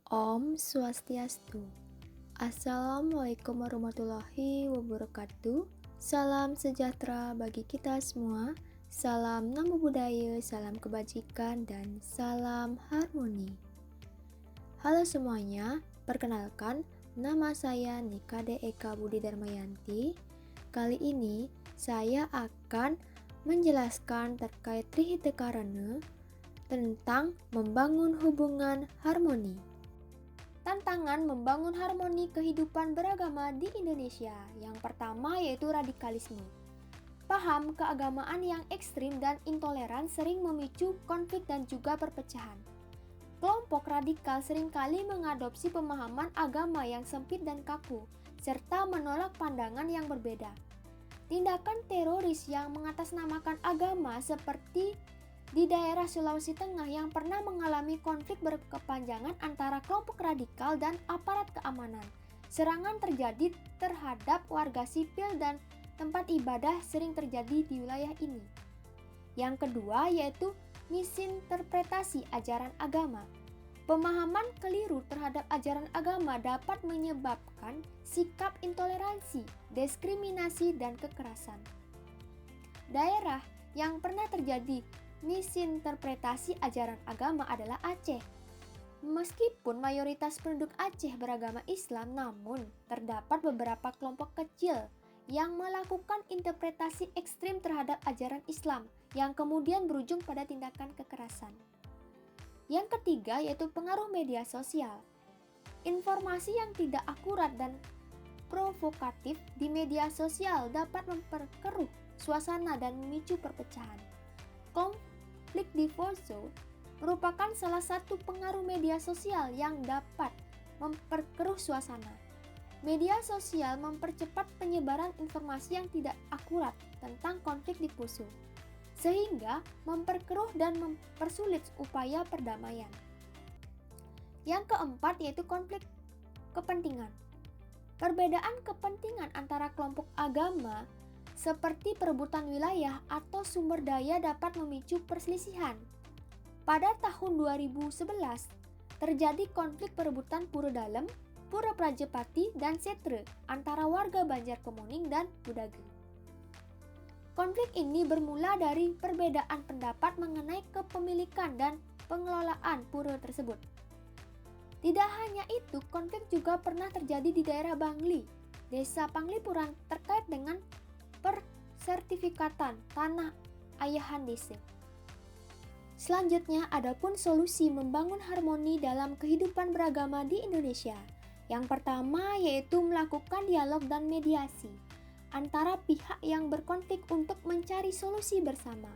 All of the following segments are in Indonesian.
Om Swastiastu. Assalamualaikum warahmatullahi wabarakatuh. Salam sejahtera bagi kita semua. Salam namo buddhaya, salam kebajikan, dan salam harmoni. Halo semuanya, perkenalkan nama saya Nikade Eka Budi Darmayanti. Kali ini saya akan menjelaskan terkait Trihitekarana tentang membangun hubungan harmoni. Tantangan membangun harmoni kehidupan beragama di Indonesia. Yang pertama yaitu radikalisme. Paham keagamaan yang ekstrim dan intoleran sering memicu konflik dan juga perpecahan. Kelompok radikal seringkali mengadopsi pemahaman agama yang sempit dan kaku, serta menolak pandangan yang berbeda. Tindakan teroris yang mengatasnamakan agama seperti di daerah Sulawesi Tengah yang pernah mengalami konflik berkepanjangan antara kelompok radikal dan aparat keamanan. Serangan terjadi terhadap warga sipil dan tempat ibadah sering terjadi di wilayah ini. Yang kedua yaitu misinterpretasi ajaran agama. Pemahaman keliru terhadap ajaran agama dapat menyebabkan sikap intoleransi, diskriminasi, dan kekerasan. Daerah yang pernah terjadi misinterpretasi ajaran agama adalah Aceh. Meskipun mayoritas penduduk Aceh beragama Islam, namun terdapat beberapa kelompok kecil yang melakukan interpretasi ekstrim terhadap ajaran Islam yang kemudian berujung pada tindakan kekerasan. Yang ketiga yaitu pengaruh media sosial. Informasi yang tidak akurat dan provokatif di media sosial dapat memperkeruh suasana dan memicu perpecahan. Konflik di Poso merupakan salah satu pengaruh media sosial yang dapat memperkeruh suasana. Media sosial mempercepat penyebaran informasi yang tidak akurat tentang konflik di Poso, sehingga memperkeruh dan mempersulit upaya perdamaian. Yang keempat yaitu konflik kepentingan. Perbedaan kepentingan antara kelompok agama seperti perebutan wilayah atau sumber daya dapat memicu perselisihan. Pada tahun 2011, terjadi konflik perebutan Pura Dalem, Pura Prajepati, dan Setre antara warga Banjarkemuning dan Budage. Konflik ini bermula dari perbedaan pendapat mengenai kepemilikan dan pengelolaan pura tersebut. Tidak hanya itu, konflik juga pernah terjadi di daerah Bangli, Desa Panglipuran terkait dengan persertifikatan tanah ayahan desa. Selanjutnya, adapun solusi membangun harmoni dalam kehidupan beragama di Indonesia. Yang pertama yaitu melakukan dialog dan mediasi antara pihak yang berkonflik untuk mencari solusi bersama.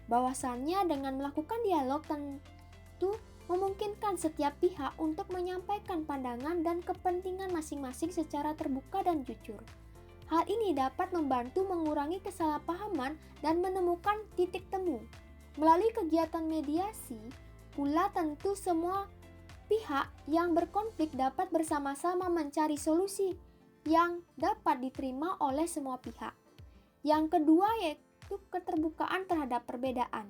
Bahwasannya dengan melakukan dialog tentu memungkinkan setiap pihak untuk menyampaikan pandangan dan kepentingan masing-masing secara terbuka dan jujur. Hal ini dapat membantu mengurangi kesalahpahaman dan menemukan titik temu. Melalui kegiatan mediasi, pula tentu semua pihak yang berkonflik dapat bersama-sama mencari solusi yang dapat diterima oleh semua pihak. Yang kedua yaitu keterbukaan terhadap perbedaan.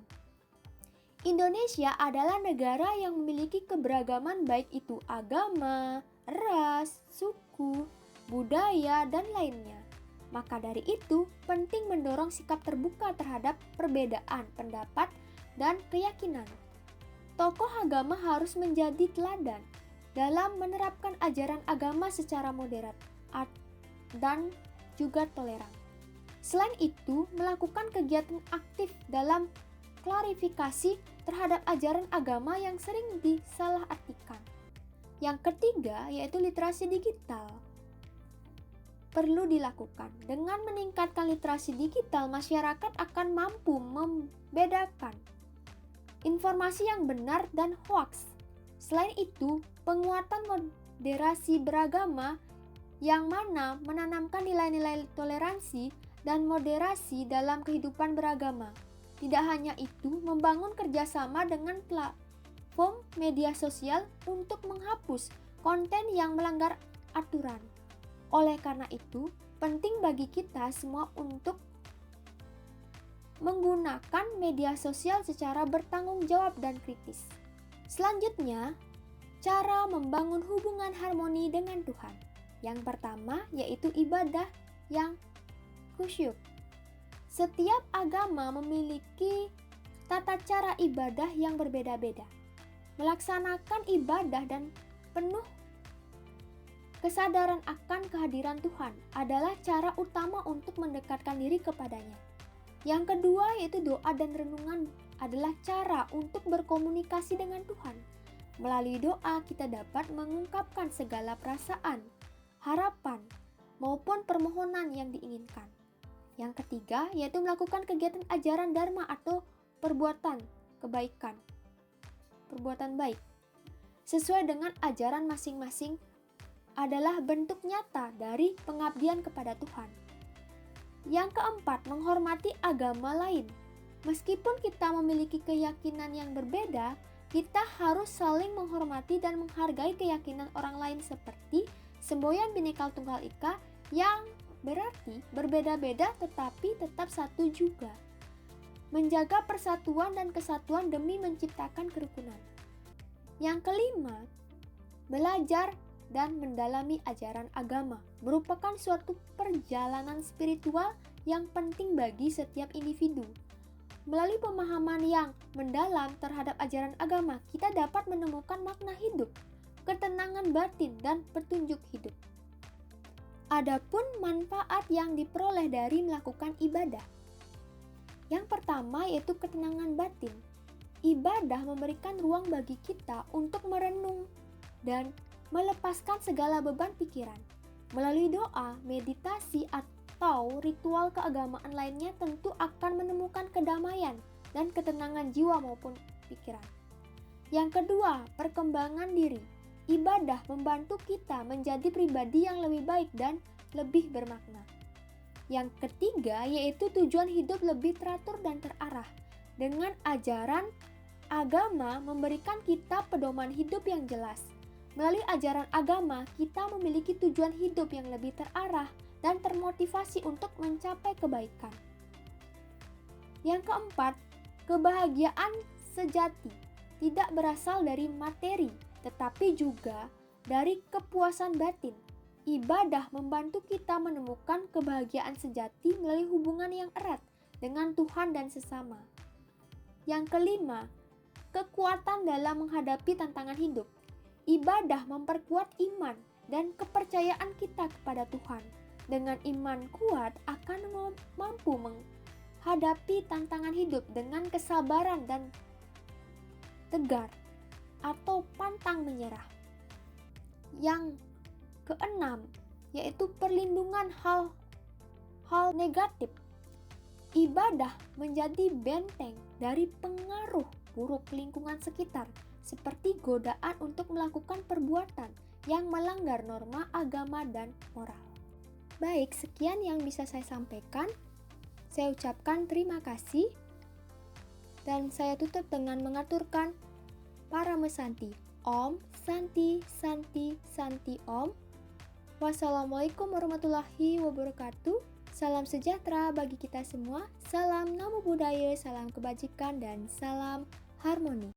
Indonesia adalah negara yang memiliki keberagaman baik itu agama, ras, suku, budaya, dan lainnya. Maka dari itu, penting mendorong sikap terbuka terhadap perbedaan pendapat dan keyakinan. Tokoh agama harus menjadi teladan dalam menerapkan ajaran agama secara moderat dan juga toleran. Selain itu, melakukan kegiatan aktif dalam klarifikasi terhadap ajaran agama yang sering disalahartikan. Yang ketiga yaitu literasi digital. Perlu dilakukan. Dengan meningkatkan literasi digital, masyarakat akan mampu membedakan informasi yang benar dan hoaks. Selain itu, penguatan moderasi beragama yang mana menanamkan nilai-nilai toleransi dan moderasi dalam kehidupan beragama. Tidak hanya itu, membangun kerjasama dengan platform media sosial untuk menghapus konten yang melanggar aturan. Oleh karena itu, penting bagi kita semua untuk menggunakan media sosial secara bertanggung jawab dan kritis. Selanjutnya, cara agama membangun hubungan harmoni dengan Tuhan. Yang pertama yaitu ibadah yang khusyuk. Setiap agama memiliki tata cara ibadah yang berbeda-beda. Melaksanakan ibadah dan penuh kesadaran akan kehadiran Tuhan adalah cara utama untuk mendekatkan diri kepadanya. Yang kedua yaitu doa dan renungan adalah cara untuk berkomunikasi dengan Tuhan. Melalui doa kita dapat mengungkapkan segala perasaan, harapan, maupun permohonan yang diinginkan. Yang ketiga yaitu melakukan kegiatan ajaran dharma atau perbuatan kebaikan, perbuatan baik. Sesuai dengan ajaran masing-masing adalah bentuk nyata dari pengabdian kepada Tuhan. Yang keempat, menghormati agama lain. Meskipun kita memiliki keyakinan yang berbeda, kita harus saling menghormati dan menghargai keyakinan orang lain seperti semboyan Bhinneka Tunggal Ika yang berarti berbeda-beda tetapi tetap satu juga. Menjaga persatuan dan kesatuan demi menciptakan kerukunan. Yang kelima, belajar dan mendalami ajaran agama merupakan suatu perjalanan spiritual yang penting bagi setiap individu. Melalui pemahaman yang mendalam terhadap ajaran agama, kita dapat menemukan makna hidup, ketenangan batin, dan petunjuk hidup. Adapun manfaat yang diperoleh dari melakukan ibadah. Yang pertama yaitu ketenangan batin. Ibadah memberikan ruang bagi kita untuk merenung dan melepaskan segala beban pikiran. Melalui doa, meditasi, atau ritual keagamaan lainnya tentu akan menemukan kedamaian dan ketenangan jiwa maupun pikiran. Yang kedua, perkembangan diri. Ibadah membantu kita menjadi pribadi yang lebih baik dan lebih bermakna. Yang ketiga, yaitu tujuan hidup lebih teratur dan terarah. Dengan ajaran agama memberikan kita pedoman hidup yang jelas. Melalui ajaran agama, kita memiliki tujuan hidup yang lebih terarah dan termotivasi untuk mencapai kebaikan. Yang keempat, kebahagiaan sejati tidak berasal dari materi, tetapi juga dari kepuasan batin. Ibadah membantu kita menemukan kebahagiaan sejati melalui hubungan yang erat dengan Tuhan dan sesama. Yang kelima, kekuatan dalam menghadapi tantangan hidup. Ibadah memperkuat iman dan kepercayaan kita kepada Tuhan. Dengan iman kuat akan mampu menghadapi tantangan hidup dengan kesabaran dan tegar atau pantang menyerah. Yang keenam yaitu perlindungan hal negatif. Ibadah menjadi benteng dari pengaruh buruk lingkungan sekitar, seperti godaan untuk melakukan perbuatan yang melanggar norma agama dan moral. Baik, sekian yang bisa saya sampaikan. Saya ucapkan terima kasih dan saya tutup dengan mengaturkan Parama Santi. Om Santi Santi Santi Om. Wassalamualaikum warahmatullahi wabarakatuh. Salam sejahtera bagi kita semua. Salam Namo Buddhaya, salam kebajikan, dan salam harmoni.